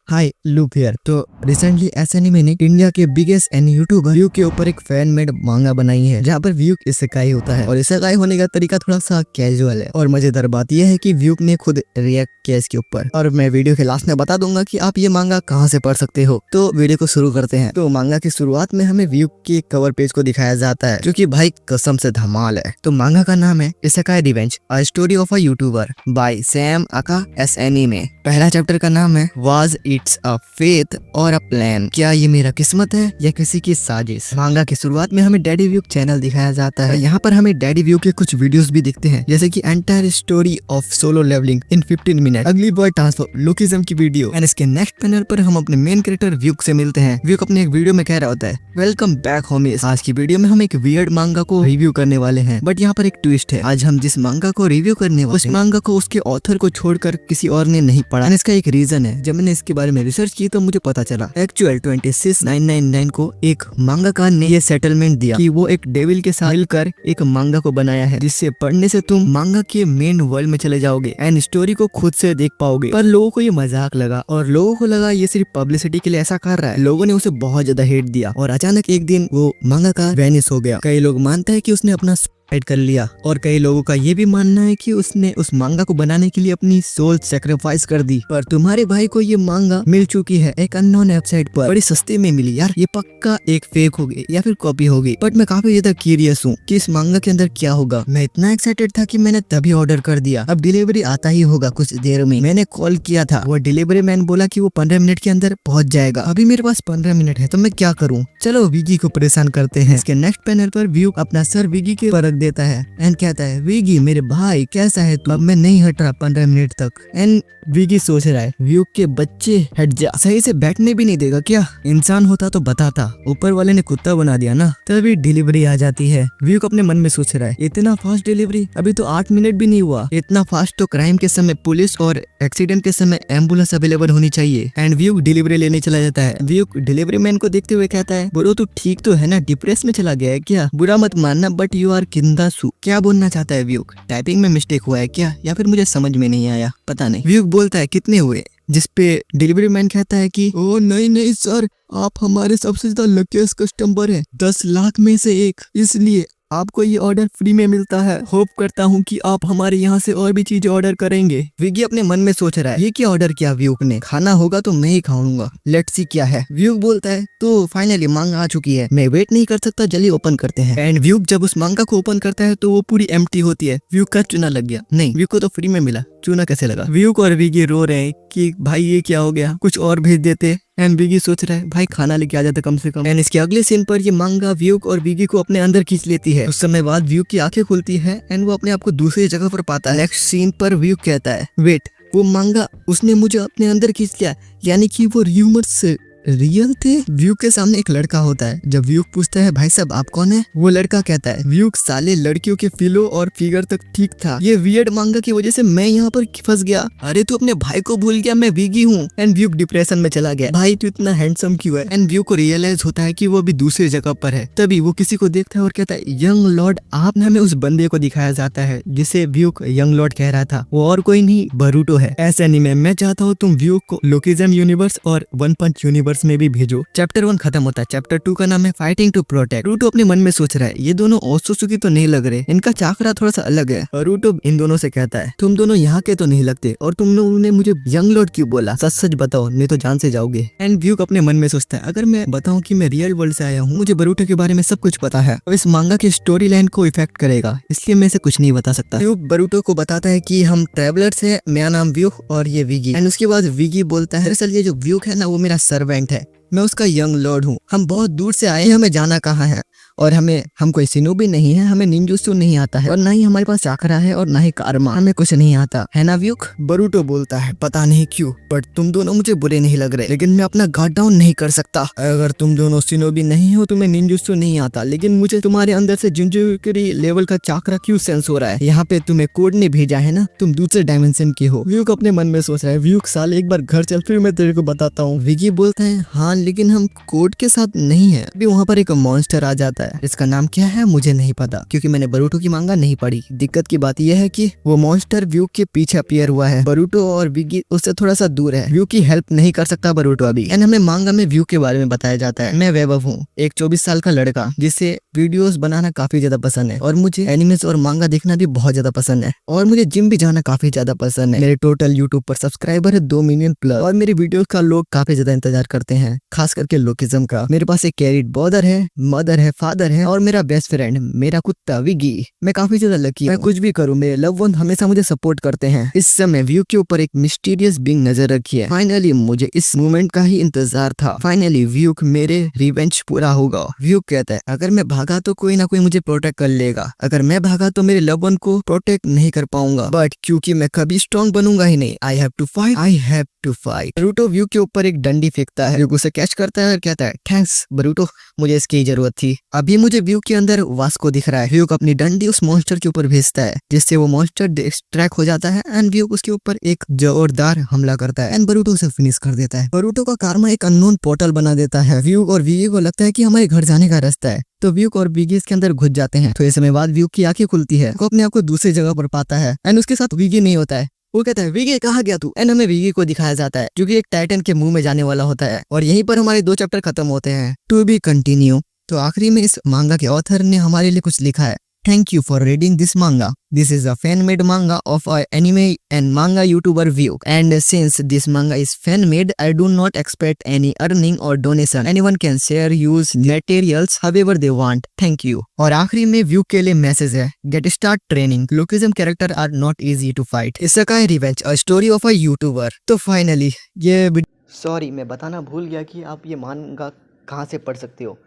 High loop here. तो recently एसएनिमे ने India के बिगेस्ट एनी यूट्यूबर व्यू के ऊपर एक फैन मेड मांगा बनाई है जहाँ पर व्यू इसेकाई होता है और इसेकाई होने का तरीका थोड़ा सा कैजुअल है। और मजेदार बात यह है कि व्यू ने खुद रिएक्ट किया इसके ऊपर और मैं वीडियो के लास्ट में बता दूंगा कि आप ये मांगा कहाँ से पढ़ सकते हो। तो वीडियो को शुरू करते हैं। तो मांगा की शुरुआत में हमें व्यू के कवर पेज को दिखाया जाता है जो कि भाई कसम से धमाल है। तो मांगा का नाम है इसेकाई revenge a story of a YouTuber by Sam aka एसएनिमे। पहला चैप्टर का नाम है वाज इट्स अ फेथ और अ प्लान। क्या ये मेरा किस्मत है या किसी की साजिश। मांगा की शुरुआत में हमें डैडी व्यू चैनल दिखाया जाता है। यहाँ पर हमें डैडी व्यू के कुछ वीडियोस भी दिखते हैं जैसे कि entire story of solo leveling in 15 minute, अगली बॉय ट्रांसफर, लुकिज्म की वीडियो। एंड इसके नेक्स्ट पैनल पर हम अपने मेन कैरेक्टर व्यू से मिलते हैं। व्यू अपने एक वीडियो में कह रहा होता है वेलकम बैक होमीज। आज की वीडियो में हम एक वियर्ड मांगा को रिव्यू करने वाले हैं, बट यहाँ पर एक ट्विस्ट है। आज हम जिस मांगा को रिव्यू करने वाले उस मांगा को उसके ऑथर को छोड़कर किसी और ने नहीं पढ़ा। इसका एक रीजन है। जब मैंने इसके बारे में रिसर्च की तो मुझे पता चला एक्चुअल 26999 को एक मांगाकार ने ये सेटलमेंट दिया कि वो एक डेविल के साथ मिलकर एक मांगा को बनाया है जिससे पढ़ने से तुम मांगा के मेन वर्ल्ड में चले जाओगे एंड स्टोरी को खुद से देख पाओगे। पर लोगों को ये मजाक लगा और लोगों को लगा ये सिर्फ पब्लिसिटी के लिए ऐसा कर रहा है। लोगों ने उसे बहुत ज्यादा हेट दिया और अचानक एक दिन वो मांगाकार वैनिश हो गया। कई लोग मानते हैं कि उसने अपना सुसाइड कर लिया और कई लोगों का ये भी मानना है कि उसने उस मांगा को बनाने के लिए अपनी सोल सेक्रीफाइस कर दी। पर तुम्हारे भाई को ये मांगा मिल चुकी है एक अननोन वेबसाइट पर, बड़ी सस्ते में मिली। यार ये पक्का एक फेक होगी या फिर कॉपी होगी, बट मैं काफी ज्यादा क्यूरियस हूँ कि इस मांगा के अंदर क्या होगा। मैं इतना एक्साइटेड था कि मैंने तभी ऑर्डर कर दिया। अब डिलीवरी आता ही होगा कुछ देर में। मैंने कॉल किया था, वो डिलीवरी मैन बोला कि वो 15 मिनट के अंदर पहुंच जाएगा। अभी मेरे पास 15 मिनट है तो मैं क्या करूँ। चलो विगी को परेशान करते हैं। इसके नेक्स्ट पैनल पर व्यू अपना सर विगी के परख देता है एंड कहता है विगी मेरे भाई कैसा है तू। अब मैं नहीं हट रहा 15 मिनट तक। एंड विगी सोच रहा है व्यू के बच्चे हट जा, सही से बैठने भी नहीं देगा क्या। इंसान होता तो बताता, ऊपर वाले ने कुत्ता बना दिया ना। तभी डिलीवरी आ जाती है। व्यू अपने मन में सोच रहा है इतना फास्ट डिलीवरी, अभी तो 8 मिनट भी नहीं हुआ। इतना फास्ट तो क्राइम के समय पुलिस और एक्सीडेंट के समय एम्बुलेंस अवेलेबल होनी चाहिए। एंड व्यू डिलीवरी लेने चला जाता है। व्यू डिलीवरी मैन को देखते हुए कहता है बोलो तू ठीक तो है ना, डिप्रेस में चला गया है क्या। बुरा मत मानना बट यू आर किंदासु। क्या बोलना चाहता है व्यू। टाइपिंग में मिस्टेक हुआ है क्या या फिर मुझे समझ में नहीं आया, पता नहीं। व्यू बोलता है कितने हुए, जिस पे डिलीवरी मैन कहता है कि ओ नहीं सर, आप हमारे सबसे ज्यादा लकीस्ट कस्टमर हैं, 10 लाख में से एक, इसलिए आपको ये ऑर्डर फ्री में मिलता है। होप करता हूँ कि आप हमारे यहाँ से और भी चीजें ऑर्डर करेंगे। विगी अपने मन में सोच रहा है ये क्या ऑर्डर किया व्यू ने, खाना होगा तो मैं ही खाऊंगा, लेट्स सी क्या है। व्यू बोलता है तो फाइनली मांगा आ चुकी है, मैं वेट नहीं कर सकता, जल्दी ओपन करते हैं। एंड व्यू जब उस मांगा को ओपन करता है तो वो पूरी एम्प्टी होती है। व्यू का चूना लग गया। नहीं, व्यू को तो फ्री में मिला, चूना कैसे लगा। व्यू को और विगी रो रहे हैं कि भाई ये क्या हो गया, कुछ और भेज देते। एंड विगी सोच रहा है भाई खाना लेके आ जाता कम से कम। एंड इसके अगले सीन पर ये मांगा व्यू और विगी को अपने अंदर खींच लेती है। उस समय बाद व्यू की आंखें खुलती है एंड वो अपने आप को दूसरी जगह पर पाता है। नेक्स्ट सीन पर व्यू कहता है वेट, वो मांगा उसने मुझे अपने अंदर खींच लिया, यानी कि वो र्यूमर्स से रियल थे। व्यू के सामने एक लड़का होता है। जब व्यू पूछता है भाई साहब आप कौन है, वो लड़का कहता है व्यू साले लड़कियों के फिलो और फिगर तक ठीक था, ये वियर्ड मांगा की वजह से मैं यहाँ पर फंस गया। अरे तू अपने भाई को भूल गया, मैं विगी हूँ। एंड व्यू डिप्रेशन में चला गया, भाई तू इतना हैंडसम क्यों है। एंड व्यू को रियलाइज होता है कि वो अभी दूसरी जगह पर है। तभी वो किसी को देखता है और कहता है यंग लॉर्ड आप। हमें उस बंदे को दिखाया जाता है जिसे व्यू यंग लॉर्ड कह रहा था। वो और कोई नहीं बरूटो है। ऐसा नहीं, मैं चाहता हूँ तुम व्यू को लोकिज्म यूनिवर्स और वन पंच यूनिवर्स में भी भेजो। चैप्टर 1 खत्म होता है। चैप्टर 2 का नाम है फाइटिंग टू प्रोटेक्ट। रूटो अपने मन में सोच रहा है ये दोनों ओत्सुकी तो नहीं लग रहे, इनका चाकरा थोड़ा सा अलग है। और रूटो इन दोनों से कहता है तुम दोनों यहाँ के तो नहीं लगते और तुम लोगों ने मुझे यंग लॉर्ड क्यों बोला, सच सच बताओ नहीं तो जान से जाओगे। एंड व्यू अपने मन में सोचता है अगर मैं बताऊं कि मैं रियल वर्ल्ड से आया हूँ, मुझे बरूटो के बारे में सब कुछ पता है, अब इस मांगा की स्टोरी लाइन को इफेक्ट करेगा, इसलिए मैं इसे कुछ नहीं बता सकता। व्यू बरूटो को बताता है कि हम ट्रेवलर्स है, मेरा नाम व्यू और ये विगी। एंड उसके बाद विगी बोलता है दरअसल ये जो व्यू है ना वो मेरा सर्वेंट है, मैं उसका यंग लॉर्ड हूँ। हम बहुत दूर से आए हैं, हमें जाना कहाँ है और हम कोई सिनोबी नहीं है, हमें निंजुत्सु नहीं आता है और ना ही हमारे पास चाकरा है और ना ही कारमा, हमें कुछ नहीं आता है ना व्यूक। बरूटो बोलता है पता नहीं क्यों बट तुम दोनों मुझे बुरे नहीं लग रहे, लेकिन मैं अपना गार्ड डाउन नहीं कर सकता। अगर तुम दोनों सिनोबी नहीं हो, तुम्हें निंजुत्सु नहीं आता, लेकिन मुझे तुम्हारे अंदर से जिंजुकिरी लेवल का चाकरा क्यों सेंस हो रहा है। यहाँ पे तुम्हें कोड ने भेजा है ना, तुम दूसरे डायमेंशन के हो। व्यूक अपने मन में सोच रहा है व्यूक साले एक बार घर चल फिर मैं तेरे को बताता हूँ। विगी बोलता है हाँ लेकिन हम कोड के साथ नहीं है। अभी वहाँ पर एक मॉन्स्टर आ जाता है है। इसका नाम क्या है मुझे नहीं पता, क्योंकि मैंने बरूटो की मांगा नहीं पढ़ी। दिक्कत की बात यह है कि वो मॉन्स्टर व्यू के पीछे अपीयर हुआ है। बरूटो और बिगी उससे थोड़ा सा दूर है। व्यू की हेल्प नहीं कर सकता बरूटो अभी। एंड हमें मांगा में व्यू के बारे में बताया जाता है। मैं वैभव हूँ, एक 24 साल का लड़का जिसे वीडियोस बनाना काफी ज्यादा पसंद है, और मुझे एनिमेस और मांगा देखना भी बहुत ज्यादा पसंद है, और मुझे जिम भी जाना काफी ज्यादा पसंद है। मेरे टोटल यूट्यूब पर सब्सक्राइबर है 2 मिलियन प्लस, और मेरी वीडियोस का लोग काफी ज्यादा इंतजार करते हैं, खास करके लोकिज्म का। मेरे पास एक कैरिड ब्रदर है, मदर है, फादर है, और मेरा बेस्ट फ्रेंड मेरा कुत्ता विगी। मैं काफी ज्यादा लकी, मैं कुछ भी करूँ मेरे लव वन हमेशा मुझे सपोर्ट करते हैं। इस समय व्यू के ऊपर एक मिस्टीरियस बीइंग नजर रखी है। फाइनली मुझे इस मोमेंट का ही इंतजार था। फाइनली व्यू मेरे रिवेंज पूरा होगा। व्यू कहता है अगर मैं भागा तो कोई ना कोई मुझे प्रोटेक्ट कर लेगा, अगर मैं भागा तो मेरे लव वन को प्रोटेक्ट नहीं कर पाऊंगा, बट क्योंकि मैं कभी स्ट्रॉन्ग बनूंगा ही नहीं, I have to fight, I have to fight. बरूटो व्यू के ऊपर एक डंडी फेंकता है, व्यू उसे कैच करता है और कहता है थैंक्स बरूटो, मुझे इसकी जरूरत थी। अभी मुझे व्यू के अंदर वास्को दिख रहा है। व्यू अपनी डंडी उस मॉन्स्टर के ऊपर भेजता है, जिससे वो मॉन्स्टर डिस्ट्रैक्ट हो जाता है, एंड व्यू उसके ऊपर एक जोरदार हमला करता है, एंड बरूटो उसे फिनिश कर देता है। बरूटो का कारमा एक अननोन पोर्टल बना देता है। व्यू और वीगी को लगता है कि हमारे घर जाने का रास्ता है, तो व्यू और वीगी इसके अंदर घुस जाते हैं। थोड़े समय बाद व्यू की आंखें खुलती है, वो अपने आप को दूसरी जगह पर पाता है, एंड उसके साथ वीगी नहीं होता है। वो कहता है विगी कहाँ गया तू, एंड हमें विगी को दिखाया जाता है जो कि एक टाइटन के मुंह में जाने वाला होता है, और यहीं पर हमारे 2 चैप्टर खत्म होते हैं। To be continue. तो आखिरी में इस मांगा के ऑथर ने हमारे लिए कुछ लिखा है। Thank you for reading this manga. This is a fan-made manga of our anime and manga YouTuber View. And since this manga is fan-made, I do not expect any earning or donation. Anyone can share, use materials however they want. Thank you. और आखिरी में view के लिए message है, Get start training. Lookism character are not easy to fight. Isekai Revenge, a story of a YouTuber. तो finally ये sorry मैं बताना भूल गया कि आप ये मांगा कहाँ से पढ़ सकते हो।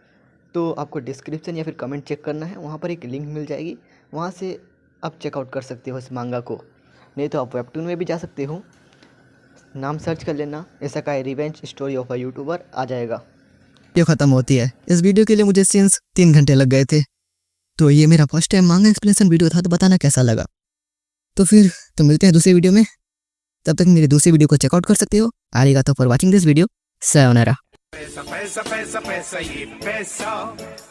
तो आपको डिस्क्रिप्शन या फिर कमेंट चेक करना है, वहाँ पर एक लिंक मिल जाएगी, वहाँ से आप चेकआउट कर सकते हो इस मांगा को। नहीं तो आप वेबटून में भी जा सकते हो, नाम सर्च कर लेना इसेकाई revenge story of a YouTuber, आ जाएगा। वीडियो ख़त्म होती है। इस वीडियो के लिए मुझे सिंस 3 घंटे लग गए थे। तो ये मेरा फर्स्ट टाइम मांगा एक्सप्लेनेशन वीडियो था, तो बताना कैसा लगा। तो फिर तो मिलते हैं दूसरी वीडियो में, तब तक मेरी दूसरी वीडियो को चेकआउट कर सकते हो। आरिगातो फॉर वाचिंग दिस वीडियो। सायोनारा। पैसा पैसा पैसा पैसा ये पैसा,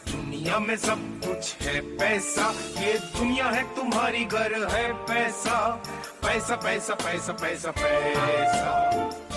दुनिया में सब कुछ है पैसा, ये दुनिया है तुम्हारी घर है पैसा, पैसा पैसा पैसा पैसा पैसा।